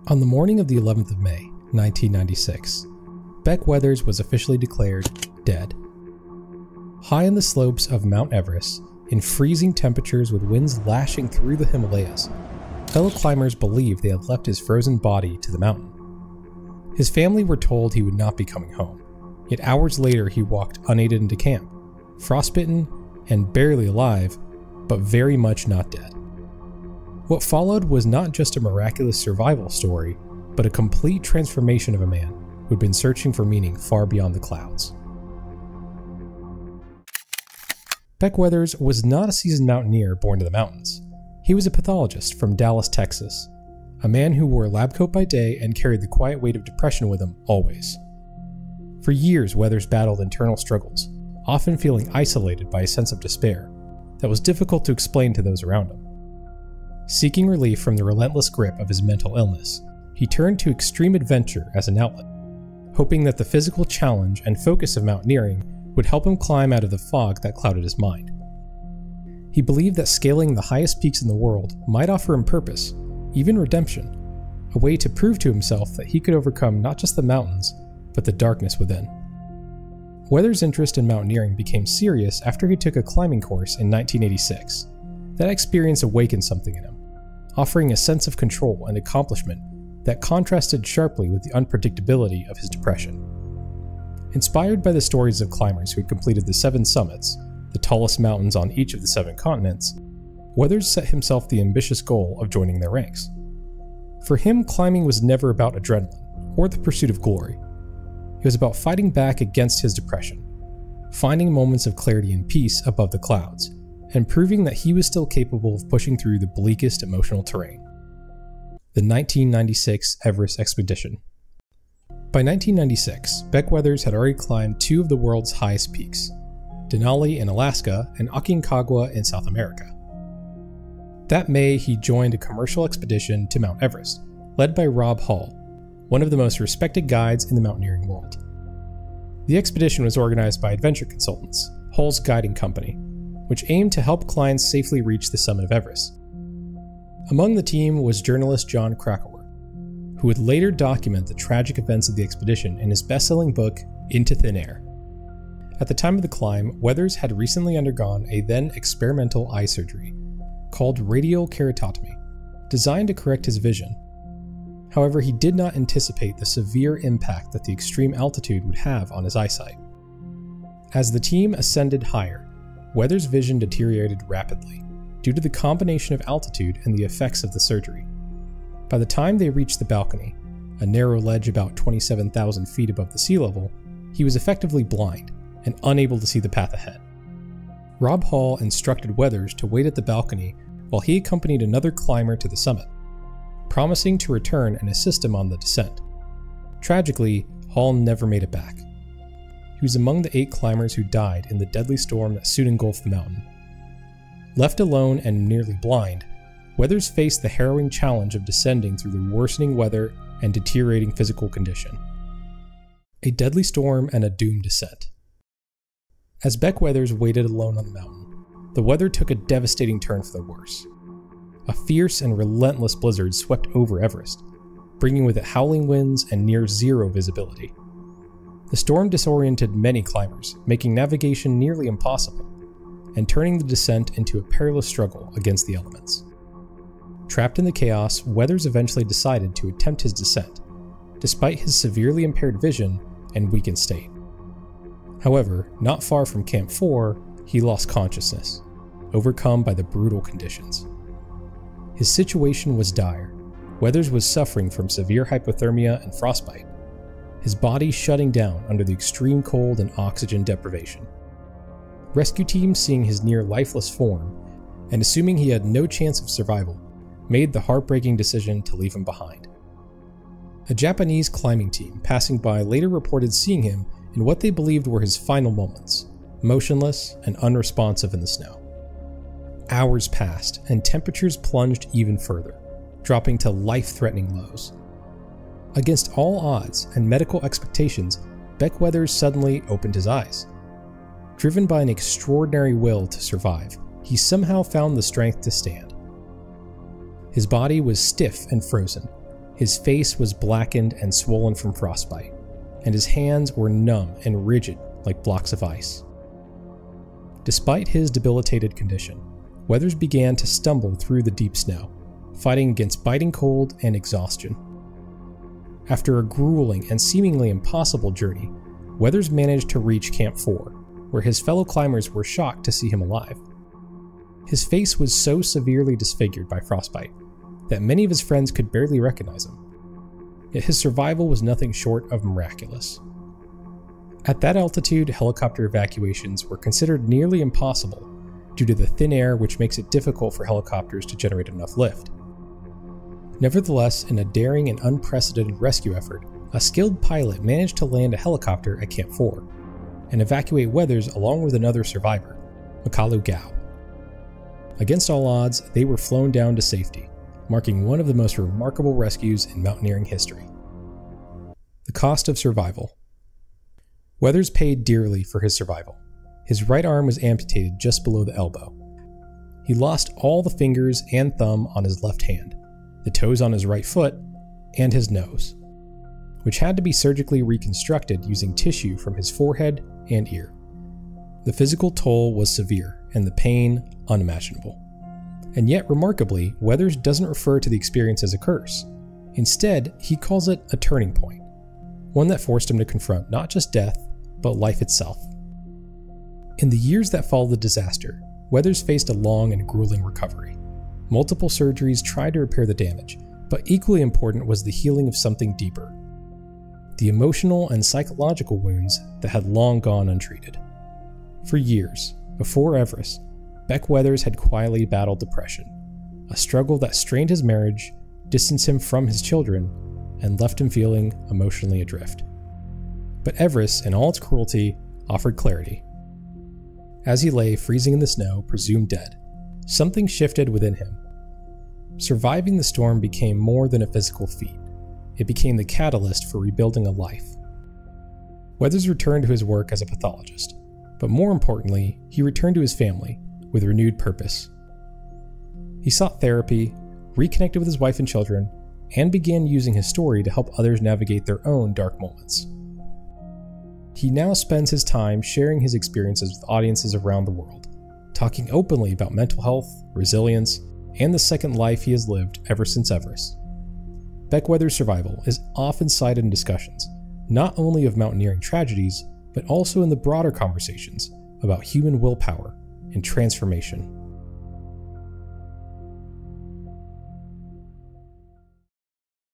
On the morning of the 11th of May, 1996, Beck Weathers was officially declared dead. High on the slopes of Mount Everest, in freezing temperatures with winds lashing through the Himalayas, fellow climbers believed they had left his frozen body to the mountain. His family were told he would not be coming home, yet hours later he walked unaided into camp, frostbitten and barely alive, but very much not dead. What followed was not just a miraculous survival story, but a complete transformation of a man who had been searching for meaning far beyond the clouds. Beck Weathers was not a seasoned mountaineer born to the mountains. He was a pathologist from Dallas, Texas, a man who wore a lab coat by day and carried the quiet weight of depression with him always. For years, Weathers battled internal struggles, often feeling isolated by a sense of despair that was difficult to explain to those around him. Seeking relief from the relentless grip of his mental illness, he turned to extreme adventure as an outlet, hoping that the physical challenge and focus of mountaineering would help him climb out of the fog that clouded his mind. He believed that scaling the highest peaks in the world might offer him purpose, even redemption, a way to prove to himself that he could overcome not just the mountains, but the darkness within. Weathers' interest in mountaineering became serious after he took a climbing course in 1986. That experience awakened something in him, offering a sense of control and accomplishment that contrasted sharply with the unpredictability of his depression. Inspired by the stories of climbers who had completed the 7 summits, the tallest mountains on each of the 7 continents, Weathers set himself the ambitious goal of joining their ranks. For him, climbing was never about adrenaline or the pursuit of glory. It was about fighting back against his depression, finding moments of clarity and peace above the clouds, and proving that he was still capable of pushing through the bleakest emotional terrain. The 1996 Everest Expedition. By 1996, Beck Weathers had already climbed 2 of the world's highest peaks, Denali in Alaska and Aconcagua in South America. That May, he joined a commercial expedition to Mount Everest, led by Rob Hall, one of the most respected guides in the mountaineering world. The expedition was organized by Adventure Consultants, Hall's guiding company, which aimed to help clients safely reach the summit of Everest. Among the team was journalist John Krakauer, who would later document the tragic events of the expedition in his best-selling book, Into Thin Air. At the time of the climb, Weathers had recently undergone a then experimental eye surgery called radial keratotomy, designed to correct his vision. However, he did not anticipate the severe impact that the extreme altitude would have on his eyesight. As the team ascended higher, Weathers' vision deteriorated rapidly due to the combination of altitude and the effects of the surgery. By the time they reached the balcony, a narrow ledge about 27,000 feet above the sea level, he was effectively blind and unable to see the path ahead. Rob Hall instructed Weathers to wait at the balcony while he accompanied another climber to the summit, promising to return and assist him on the descent. Tragically, Hall never made it back. He was among the 8 climbers who died in the deadly storm that soon engulfed the mountain. Left alone and nearly blind, Weathers faced the harrowing challenge of descending through the worsening weather and deteriorating physical condition. A deadly storm and a doomed descent. As Beck Weathers waited alone on the mountain, the weather took a devastating turn for the worse. A fierce and relentless blizzard swept over Everest, bringing with it howling winds and near-zero visibility. The storm disoriented many climbers, making navigation nearly impossible, and turning the descent into a perilous struggle against the elements. Trapped in the chaos, Weathers eventually decided to attempt his descent, despite his severely impaired vision and weakened state. However, not far from Camp 4, he lost consciousness, overcome by the brutal conditions. His situation was dire. Weathers was suffering from severe hypothermia and frostbite, his body shutting down under the extreme cold and oxygen deprivation. Rescue teams, seeing his near lifeless form and assuming he had no chance of survival, made the heartbreaking decision to leave him behind. A Japanese climbing team passing by later reported seeing him in what they believed were his final moments, motionless and unresponsive in the snow. Hours passed and temperatures plunged even further, dropping to life-threatening lows. Against all odds and medical expectations, Beck Weathers suddenly opened his eyes. Driven by an extraordinary will to survive, he somehow found the strength to stand. His body was stiff and frozen, His face was blackened and swollen from frostbite, and his hands were numb and rigid like blocks of ice. Despite his debilitated condition, Weathers began to stumble through the deep snow, fighting against biting cold and exhaustion. After a grueling and seemingly impossible journey, Weathers managed to reach Camp 4, where his fellow climbers were shocked to see him alive. His face was so severely disfigured by frostbite that many of his friends could barely recognize him. Yet his survival was nothing short of miraculous. At that altitude, helicopter evacuations were considered nearly impossible due to the thin air, which makes it difficult for helicopters to generate enough lift. Nevertheless, in a daring and unprecedented rescue effort, a skilled pilot managed to land a helicopter at Camp 4 and evacuate Weathers along with another survivor, Makalu Gao. Against all odds, they were flown down to safety, marking one of the most remarkable rescues in mountaineering history. The cost of survival. Weathers paid dearly for his survival. His right arm was amputated just below the elbow. He lost all the fingers and thumb on his left hand, the toes on his right foot, and his nose, which had to be surgically reconstructed using tissue from his forehead and ear. The physical toll was severe and the pain unimaginable. And yet, remarkably, Weathers doesn't refer to the experience as a curse. Instead, he calls it a turning point, one that forced him to confront not just death, but life itself. In the years that followed the disaster, Weathers faced a long and grueling recovery. Multiple surgeries tried to repair the damage, but equally important was the healing of something deeper: the emotional and psychological wounds that had long gone untreated. For years, before Everest, Beck Weathers had quietly battled depression, a struggle that strained his marriage, distanced him from his children, and left him feeling emotionally adrift. But Everest, in all its cruelty, offered clarity. As he lay freezing in the snow, presumed dead, something shifted within him. Surviving the storm became more than a physical feat. It became the catalyst for rebuilding a life. Weathers returned to his work as a pathologist, but more importantly, he returned to his family with renewed purpose. He sought therapy, reconnected with his wife and children, and began using his story to help others navigate their own dark moments. He now spends his time sharing his experiences with audiences around the world, talking openly about mental health, resilience, and the second life he has lived ever since Everest. Beck Weathers' survival is often cited in discussions, not only of mountaineering tragedies, but also in the broader conversations about human willpower and transformation.